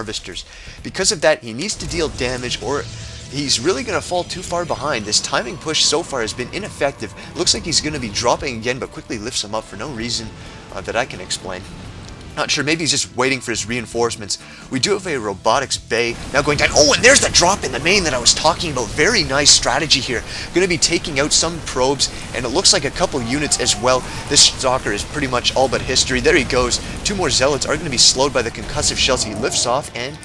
Harvesters. Because of that, he needs to deal damage or he's really going to fall too far behind. This timing push so far has been ineffective. Looks like he's going to be dropping again, but quickly lifts him up for no reason that I can explain. Not sure, maybe he's just waiting for his reinforcements. We do have a robotics bay now going down. Oh, and there's the drop in the main that I was talking about. Very nice strategy here. Going to be taking out some probes, and it looks like a couple units as well. This Stalker is pretty much all but history. There he goes. Two more Zealots are going to be slowed by the concussive shells. He lifts off and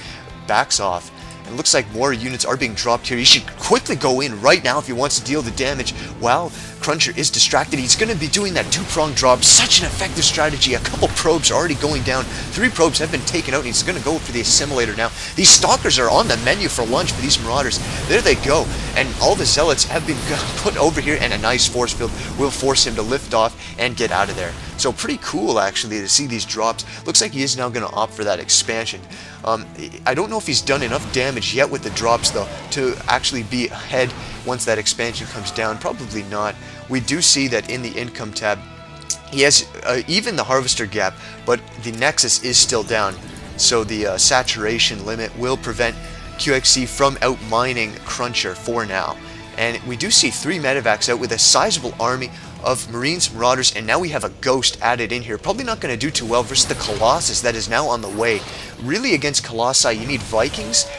backs off. It looks like more units are being dropped here. He should quickly go in right now if he wants to deal the damage. While CrunCher is distracted, he's going to be doing that two-prong drop. Such an effective strategy. A couple probes are already going down. 3 probes have been taken out, and he's going to go for the assimilator now. These Stalkers are on the menu for lunch for these Marauders. There they go. And all the Zealots have been put over here, and a nice force field will force him to lift off and get out of there. So pretty cool, actually, to see these drops. Looks like he is now going to opt for that expansion. I don't know if he's done enough damage yet with the drops, though, to actually be ahead once that expansion comes down. Probably not. We do see that in the income tab, he has even the Harvester gap, but the Nexus is still down. So the saturation limit will prevent QXC from outmining CrunCher for now. And we do see 3 medevacs out with a sizable army of Marines, Marauders, and now we have a Ghost added in here. Probably not going to do too well versus the Colossus that is now on the way. Really, against Colossi, you need Vikings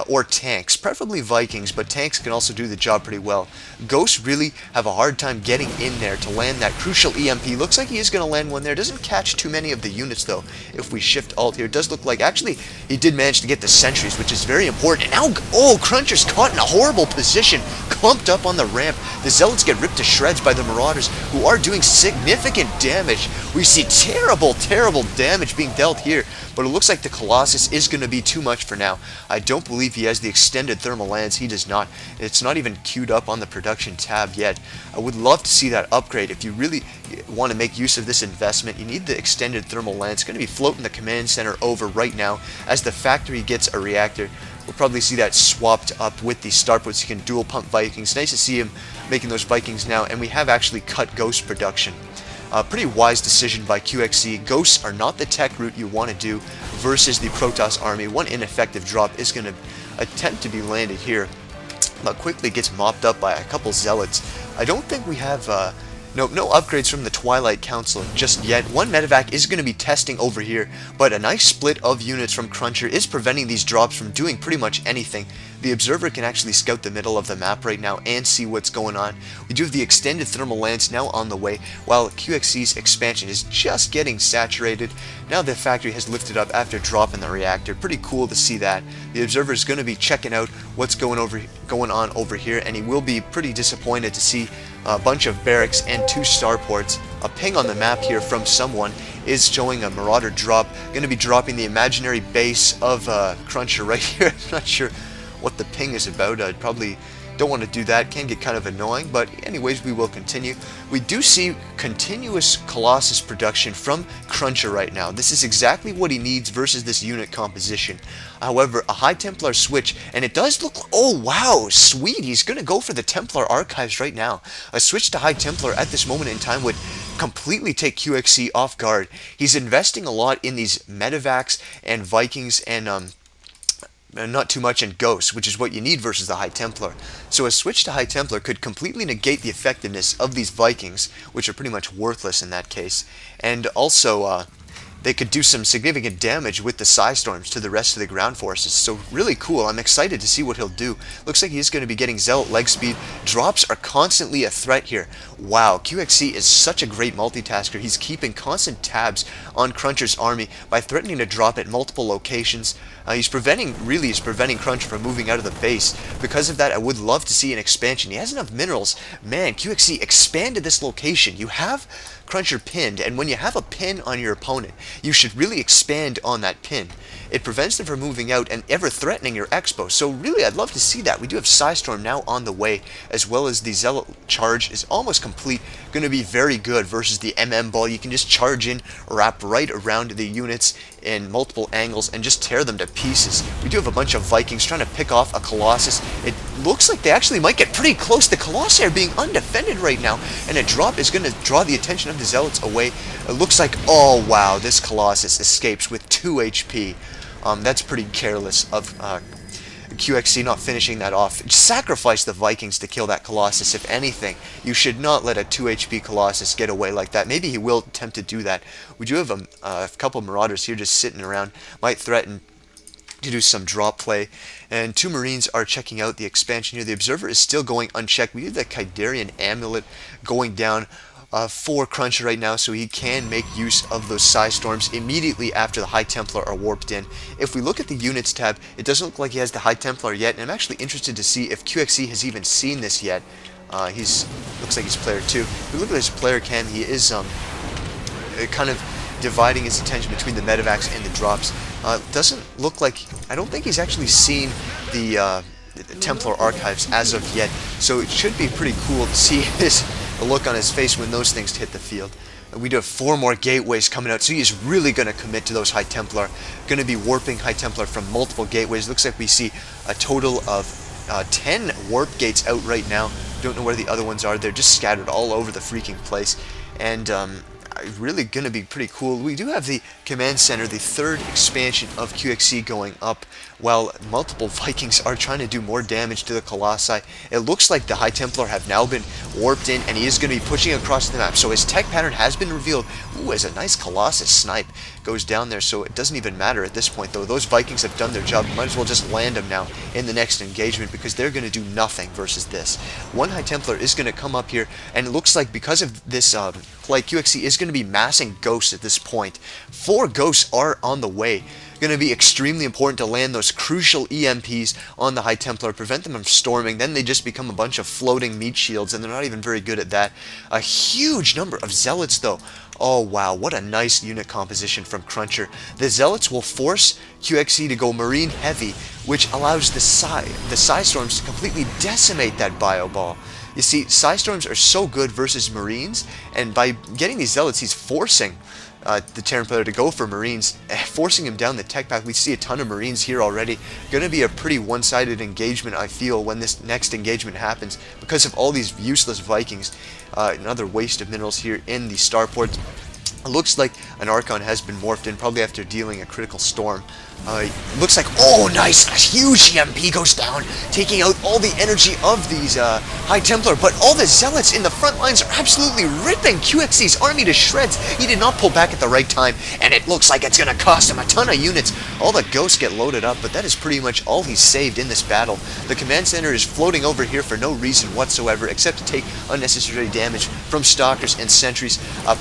or tanks. Preferably Vikings, but tanks can also do the job pretty well. Ghosts really have a hard time getting in there to land that crucial EMP. Looks like he is going to land one there. Doesn't catch too many of the units, though, if we shift alt here. It does look like, actually, he did manage to get the sentries, which is very important. And now, oh, CrunCher's caught in a horrible position, clumped up on the ramp. The Zealots get ripped to shreds by the Marauders, who are doing significant damage. We see terrible, terrible damage being dealt here, but it looks like the Colossus is going to be too much for now. I don't believe he has the extended thermal lance. He does not. It's not even queued up on the production tab yet. I would love to see that upgrade. If you really want to make use of this investment, you need the extended thermal lance. It's going to be floating the command center over right now as the factory gets a reactor. We'll probably see that swapped up with the Starports. You can dual pump Vikings. Nice to see him making those Vikings now, and we have actually cut Ghost production. Pretty wise decision by QXC. Ghosts are not the tech route you want to do versus the Protoss army. One ineffective drop is going to attempt to be landed here, but quickly gets mopped up by a couple Zealots. I don't think we have no upgrades from the Twilight Council just yet. One medevac is going to be testing over here, but a nice split of units from CrunCher is preventing these drops from doing pretty much anything. The Observer can actually scout the middle of the map right now and see what's going on. We do have the extended thermal lance now on the way, while QXC's expansion is just getting saturated. Now the factory has lifted up after dropping the reactor. Pretty cool to see that. The Observer is going to be checking out what's going on over here, and he will be pretty disappointed to see a bunch of barracks and 2 starports. A ping on the map here from someone is showing a Marauder drop. Going to be dropping the imaginary base of CrunCher right here. I'm not sure what the ping is about. I probably don't want to do that. Can get kind of annoying, but anyways, we will continue. We do see continuous Colossus production from CrunCher right now. This is exactly what he needs versus this unit composition. However, a High Templar switch, and it does look, oh wow, sweet, he's going to go for the Templar Archives right now. A switch to High Templar at this moment in time would completely take QXC off guard. He's investing a lot in these medevacs and Vikings and not too much in Ghosts, which is what you need versus the High Templar. So a switch to High Templar could completely negate the effectiveness of these Vikings, which are pretty much worthless in that case. And also, they could do some significant damage with the Psystorms to the rest of the ground forces. So really cool. I'm excited to see what he'll do. Looks like he's going to be getting Zealot leg speed. Drops are constantly a threat here. Wow, QXC is such a great multitasker. He's keeping constant tabs on CrunCher's army by threatening to drop at multiple locations. He's preventing CrunCher from moving out of the base. Because of that, I would love to see an expansion. He has enough minerals. Man, QXC expanded this location. You have CrunCher pinned, and when you have a pin on your opponent, you should really expand on that pin. It prevents them from moving out and ever threatening your expo. So really, I'd love to see that. We do have Psystorm now on the way, as well as the Zealot charge is almost complete. Going to be very good versus the MM ball. You can just charge in, wrap right around the units in multiple angles, and just tear them to pieces. We do have a bunch of Vikings trying to pick off a Colossus. It looks like they actually might get pretty close. The Colossi are being undefended right now, and a drop is going to draw the attention of the Zealots away. It looks like, oh wow, this Colossus escapes with 2 HP. That's pretty careless of QXC not finishing that off. Just sacrifice the Vikings to kill that Colossus. If anything, you should not let a 2 HP Colossus get away like that. Maybe he will attempt to do that. We do have a couple Marauders here just sitting around. Might threaten to do some drop play, and 2 Marines are checking out the expansion here. The Observer is still going unchecked. We have the Kydarian Amulet going down for CrunCher right now, so he can make use of those Psy Storms immediately after the High Templar are warped in. If we look at the Units tab, it doesn't look like he has the High Templar yet, and I'm actually interested to see if QXC has even seen this yet. Looks like he's player 2. If we look at his player cam, he is kind of dividing his attention between the medevacs and the drops. Doesn't look like, I don't think he's actually seen the Templar archives as of yet, so it should be pretty cool to see his look on his face when those things hit the field. We do have 4 more gateways coming out, so he is really going to commit to those High Templar. Going to be warping High Templar from multiple gateways. Looks like we see a total of 10 warp gates out right now. Don't know where the other ones are. They're just scattered all over the freaking place. And really going to be pretty cool. We do have the command center, the 3rd expansion of QXC going up, while multiple Vikings are trying to do more damage to the Colossi. It looks like the High Templar have now been warped in, and he is going to be pushing across the map. So his tech pattern has been revealed. Ooh, as a nice Colossus snipe goes down there, so it doesn't even matter at this point, though. Those Vikings have done their job. Might as well just land them now in the next engagement, because they're going to do nothing versus this. 1 High Templar is going to come up here, and it looks like because of this play, QXC is going to be massing ghosts at this point. 4 ghosts are on the way. Going to be extremely important to land those crucial EMPs on the High Templar, prevent them from storming. Then they just become a bunch of floating meat shields, and they're not even very good at that. A huge number of Zealots, though. Oh wow, what a nice unit composition from CrunCher. The Zealots will force QXC to go Marine heavy, which allows the Psy Storms to completely decimate that Bio Ball. You see, Psy Storms are so good versus Marines, and by getting these Zealots, he's forcing the Terran player to go for Marines, forcing him down the tech path. We see a ton of Marines here already. Going to be a pretty one-sided engagement, I feel, when this next engagement happens, because of all these useless Vikings. Another waste of minerals here in the starport. It looks like an Archon has been morphed in, probably after dealing a critical storm. Looks like, oh nice, a huge EMP goes down, taking out all the energy of these High Templar, but all the Zealots in the front lines are absolutely ripping QXC's army to shreds. He did not pull back at the right time, and it looks like it's going to cost him a ton of units. All the ghosts get loaded up, but that is pretty much all he's saved in this battle. The command center is floating over here for no reason whatsoever, except to take unnecessary damage from Stalkers and Sentries. A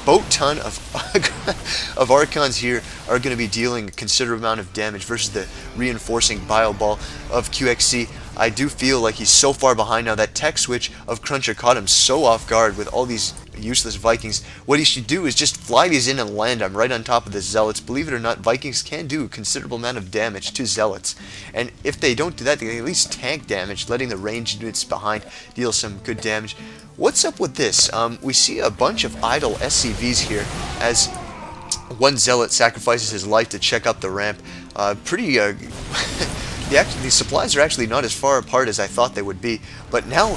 boat ton of Archons here are going to be dealing a considerable amount of damage versus the reinforcing Bio Ball of QXC. I do feel like he's so far behind now. That tech switch of CrunCher caught him so off guard with all these useless Vikings. What he should do is just fly these in and land them right on top of the Zealots. Believe it or not, Vikings can do a considerable amount of damage to Zealots. And if they don't do that, they can at least tank damage, letting the ranged units behind deal some good damage. What's up with this? We see a bunch of idle SCVs here as 1 Zealot sacrifices his life to check up the ramp. The supplies are actually not as far apart as I thought they would be, but now,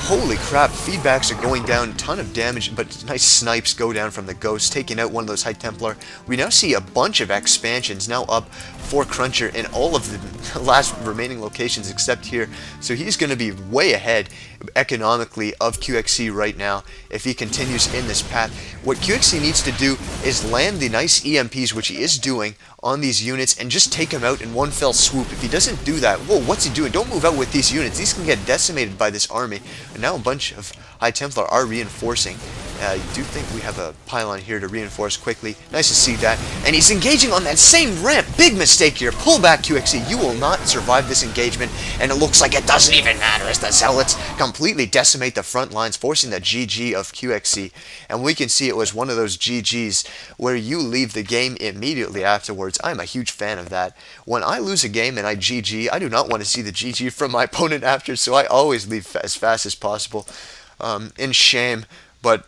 holy crap, feedbacks are going down, ton of damage, but nice snipes go down from the Ghosts, taking out 1 of those High Templar. We now see a bunch of expansions now up for CrunCher in all of the last remaining locations except here, so he's going to be way ahead economically of QXC right now if he continues in this path. What QXC needs to do is land the nice EMPs, which he is doing, on these units and just take them out in one fell swoop. If he doesn't do that, whoa, what's he doing? Don't move out with these units. These can get decimated by this army. And now a bunch of High Templar are reinforcing. I do think we have a pylon here to reinforce quickly. Nice to see that. And he's engaging on that same ramp. Big mistake here. Pull back, QXC. You will not survive this engagement. And it looks like it doesn't even matter as the Zealots completely decimate the front lines, forcing the GG of QXC. And we can see it was one of those GGs where you leave the game immediately afterwards. I'm a huge fan of that. When I lose a game and I GG, I do not want to see the GG from my opponent after, so I always leave as fast as possible. In shame, but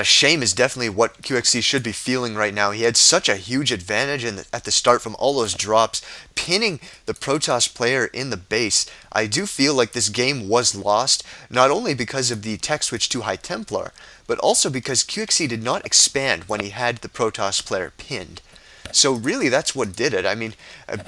shame is definitely what QXC should be feeling right now. He had such a huge advantage at the start from all those drops, pinning the Protoss player in the base. I do feel like this game was lost, not only because of the tech switch to High Templar, but also because QXC did not expand when he had the Protoss player pinned. So really, that's what did it. I mean,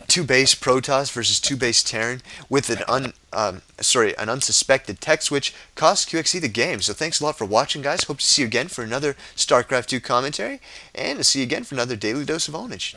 two base Protoss versus two base Terran with an unsuspected tech switch cost QXC the game. So thanks a lot for watching, guys. Hope to see you again for another StarCraft 2 commentary, and to see you again for another daily dose of Ownage.